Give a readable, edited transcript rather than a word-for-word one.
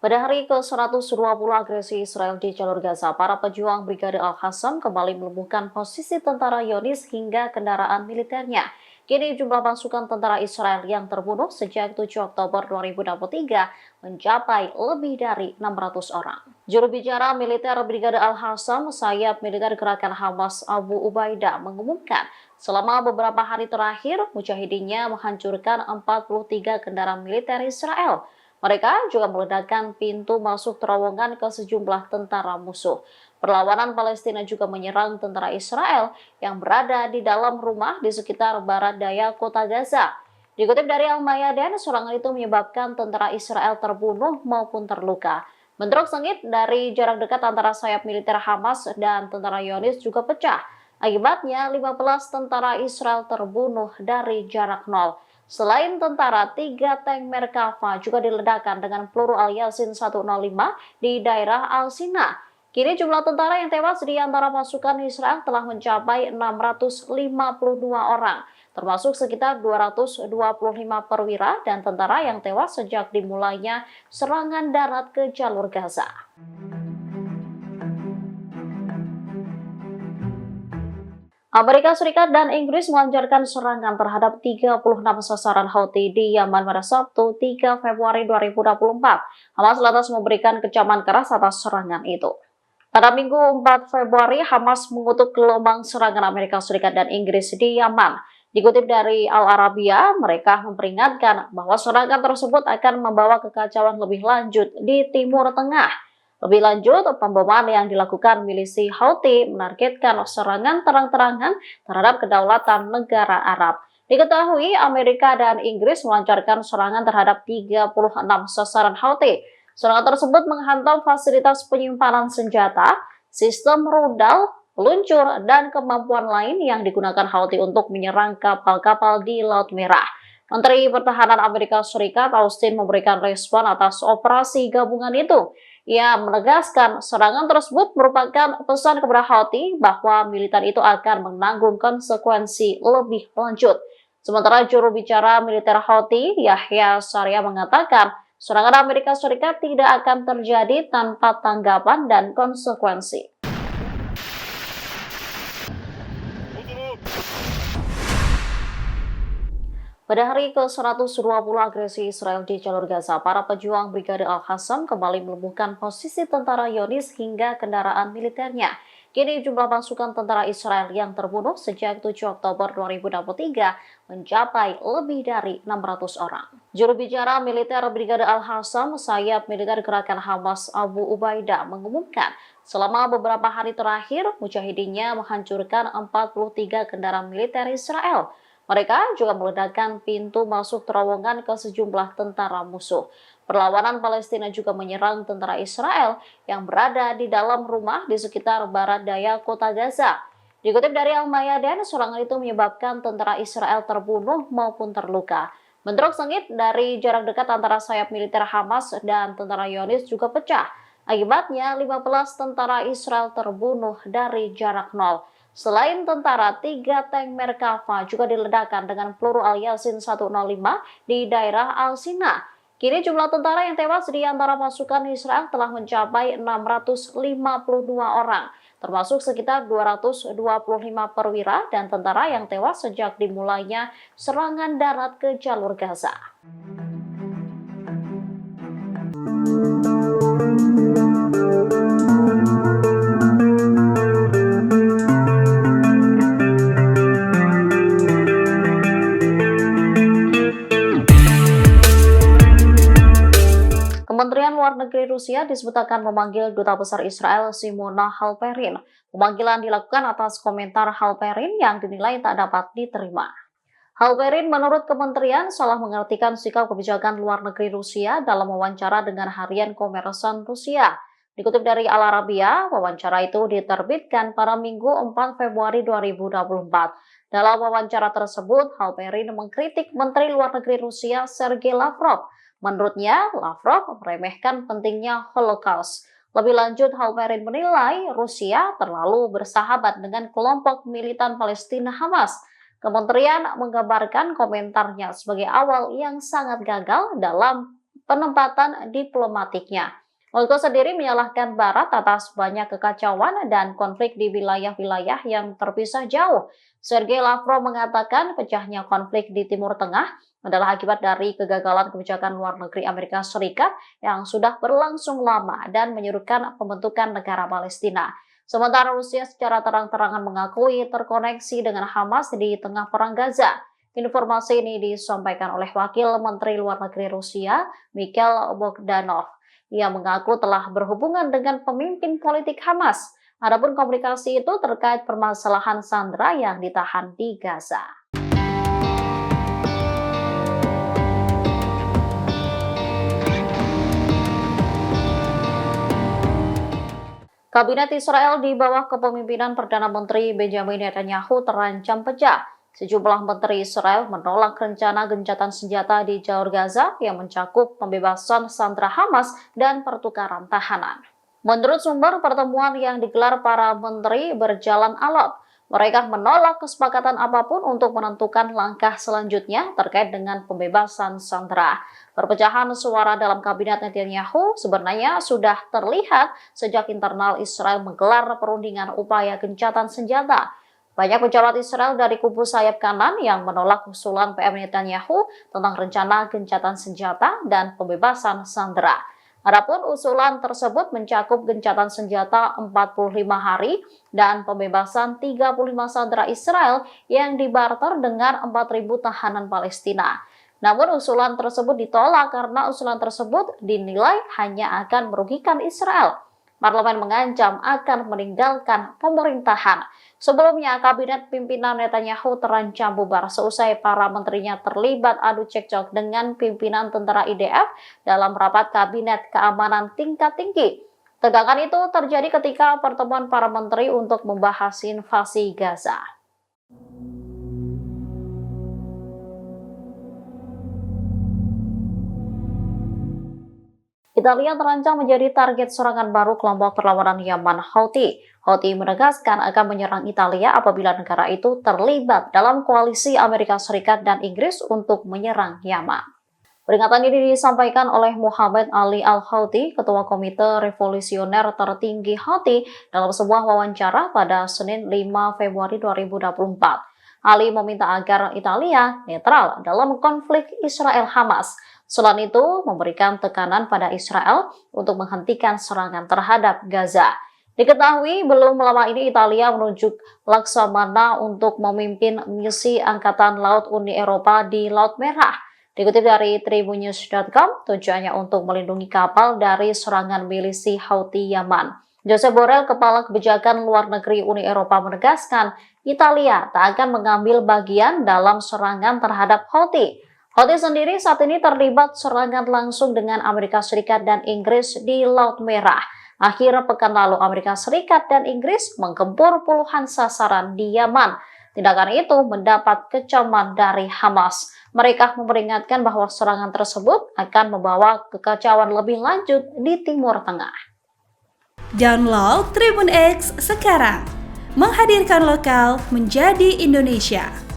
Pada hari ke-120 agresi Israel di jalur Gaza, para pejuang Brigade Al-Qassam kembali melumpuhkan posisi tentara Zionis hingga kendaraan militernya. Kini jumlah pasukan tentara Israel yang terbunuh sejak 7 Oktober 2023 mencapai lebih dari 600 orang. Juru bicara militer Brigade Al-Qassam, sayap militer gerakan Hamas Abu Ubaidah mengumumkan selama beberapa hari terakhir, mujahidinnya menghancurkan 43 kendaraan militer Israel. Mereka juga meledakkan pintu masuk terowongan ke sejumlah tentara musuh. Perlawanan Palestina juga menyerang tentara Israel yang berada di dalam rumah di sekitar barat daya kota Gaza. Dikutip dari Al-Mayadin, serangan itu menyebabkan tentara Israel terbunuh maupun terluka. Bentrok sengit dari jarak dekat antara sayap militer Hamas dan tentara Zionis juga pecah. Akibatnya, 15 tentara Israel terbunuh dari jarak nol. Selain tentara, 3 tank Merkava juga diledakkan dengan peluru Al-Yasin 105 di daerah Al-Sina. Kini jumlah tentara yang tewas di antara pasukan Israel telah mencapai 652 orang, termasuk sekitar 225 perwira dan tentara yang tewas sejak dimulainya serangan darat ke jalur Gaza. Amerika Serikat dan Inggris melancarkan serangan terhadap 36 sasaran Houthi di Yaman pada Sabtu 3 Februari 2024. Hamas lantas memberikan kecaman keras atas serangan itu. Pada Minggu 4 Februari, Hamas mengutuk gelombang serangan Amerika Serikat dan Inggris di Yaman. Dikutip dari Al Arabiya, mereka memperingatkan bahwa serangan tersebut akan membawa kekacauan lebih lanjut di Timur Tengah. Lebih lanjut, pemboman yang dilakukan milisi Houthi menargetkan serangan terang-terangan terhadap kedaulatan negara Arab. Diketahui Amerika dan Inggris melancarkan serangan terhadap 36 sasaran Houthi. Serangan tersebut menghantam fasilitas penyimpanan senjata, sistem rudal, peluncur, dan kemampuan lain yang digunakan Houthi untuk menyerang kapal-kapal di Laut Merah. Menteri Pertahanan Amerika Serikat Austin memberikan respon atas operasi gabungan itu. Ia menegaskan serangan tersebut merupakan pesan kepada Houthi bahwa militer itu akan menanggung konsekuensi lebih lanjut. Sementara juru bicara militer Houthi, Yahya Sarya mengatakan serangan Amerika Serikat tidak akan terjadi tanpa tanggapan dan konsekuensi. Pada hari ke-120 agresi Israel di jalur Gaza, para pejuang Brigade Al-Qassam kembali melumpuhkan posisi tentara Zionis hingga kendaraan militernya. Kini jumlah pasukan tentara Israel yang terbunuh sejak 7 Oktober 2023 mencapai lebih dari 600 orang. Juru bicara militer Brigade Al-Qassam, sayap militer gerakan Hamas Abu Ubaidah mengumumkan selama beberapa hari terakhir, mujahidinnya menghancurkan 43 kendaraan militer Israel. Mereka juga meledakkan pintu masuk terowongan ke sejumlah tentara musuh. Perlawanan Palestina juga menyerang tentara Israel yang berada di dalam rumah di sekitar barat daya kota Gaza. Dikutip dari Al-Mayadin, serangan itu menyebabkan tentara Israel terbunuh maupun terluka. Bentrok sengit dari jarak dekat antara sayap militer Hamas dan tentara Zionis juga pecah. Akibatnya, 15 tentara Israel terbunuh dari jarak nol. Selain tentara, 3 tank Merkava juga diledakkan dengan peluru Al-Yasin 105 di daerah Al-Sina. Kini jumlah tentara yang tewas di antara pasukan Israel telah mencapai 652 orang, termasuk sekitar 225 perwira dan tentara yang tewas sejak dimulainya serangan darat ke jalur Gaza. Kementerian Luar Negeri Rusia disebut akan memanggil Duta Besar Israel Simona Halperin. Pemanggilan dilakukan atas komentar Halperin yang dinilai tak dapat diterima. Halperin menurut kementerian salah mengartikan sikap kebijakan luar negeri Rusia dalam wawancara dengan harian Komersan Rusia. Dikutip dari Al Arabiya, wawancara itu diterbitkan pada Minggu 4 Februari 2024. Dalam wawancara tersebut, Halperin mengkritik Menteri Luar Negeri Rusia Sergei Lavrov. Menurutnya, Lavrov meremehkan pentingnya Holocaust. Lebih lanjut, Halperin menilai Rusia terlalu bersahabat dengan kelompok militan Palestina Hamas. Kementerian menggambarkan komentarnya sebagai awal yang sangat gagal dalam penempatan diplomatiknya. Moskow sendiri menyalahkan Barat atas banyak kekacauan dan konflik di wilayah-wilayah yang terpisah jauh. Sergei Lavrov mengatakan pecahnya konflik di Timur Tengah adalah akibat dari kegagalan kebijakan luar negeri Amerika Serikat yang sudah berlangsung lama dan menyuruhkan pembentukan negara Palestina. Sementara Rusia secara terang-terangan mengakui terkoneksi dengan Hamas di tengah perang Gaza. Informasi ini disampaikan oleh Wakil Menteri Luar Negeri Rusia, Mikhail Bogdanov. Ia mengaku telah berhubungan dengan pemimpin politik Hamas. Adapun komunikasi itu terkait permasalahan sandera yang ditahan di Gaza. Kabinet Israel di bawah kepemimpinan Perdana Menteri Benjamin Netanyahu terancam pecah. Sejumlah menteri Israel menolak rencana gencatan senjata di jalur Gaza yang mencakup pembebasan sandera Hamas dan pertukaran tahanan. Menurut sumber, pertemuan yang digelar para menteri berjalan alot. Mereka menolak kesepakatan apapun untuk menentukan langkah selanjutnya terkait dengan pembebasan sandera. Perpecahan suara dalam kabinet Netanyahu sebenarnya sudah terlihat sejak internal Israel menggelar perundingan upaya gencatan senjata. Banyak pejabat Israel dari kubu sayap kanan yang menolak usulan PM Netanyahu tentang rencana gencatan senjata dan pembebasan sandera. Adapun usulan tersebut mencakup gencatan senjata 45 hari dan pembebasan 35 sandera Israel yang dibarter dengan 4.000 tahanan Palestina. Namun usulan tersebut ditolak karena usulan tersebut dinilai hanya akan merugikan Israel. Parlemen mengancam akan meninggalkan pemerintahan. Sebelumnya, kabinet pimpinan Netanyahu terancam bubar seusai para menterinya terlibat adu cekcok dengan pimpinan tentara IDF dalam rapat kabinet keamanan tingkat tinggi. Tegangan itu terjadi ketika pertemuan para menteri untuk membahas invasi Gaza. Italia terancam menjadi target serangan baru kelompok perlawanan Yaman Houthi. Houthi menegaskan akan menyerang Italia apabila negara itu terlibat dalam koalisi Amerika Serikat dan Inggris untuk menyerang Yaman. Peringatan ini disampaikan oleh Muhammad Ali Al-Houthi, Ketua Komite Revolusioner Tertinggi Houthi, dalam sebuah wawancara pada Senin 5 Februari 2024. Ali meminta agar Italia netral dalam konflik Israel-Hamas. Selain itu, memberikan tekanan pada Israel untuk menghentikan serangan terhadap Gaza. Diketahui belum lama ini Italia menunjuk Laksamana untuk memimpin misi Angkatan Laut Uni Eropa di Laut Merah. Dikutip dari tribunnews.com, tujuannya untuk melindungi kapal dari serangan milisi Houthi Yaman. Josep Borrell, Kepala Kebijakan Luar Negeri Uni Eropa, menegaskan Italia tak akan mengambil bagian dalam serangan terhadap Houthi. Houthi sendiri saat ini terlibat serangan langsung dengan Amerika Serikat dan Inggris di Laut Merah. Akhir pekan lalu, Amerika Serikat dan Inggris menggempur puluhan sasaran di Yaman. Tindakan itu mendapat kecaman dari Hamas. Mereka memperingatkan bahwa serangan tersebut akan membawa kekacauan lebih lanjut di Timur Tengah. Download Tribun X sekarang, menghadirkan lokal menjadi Indonesia.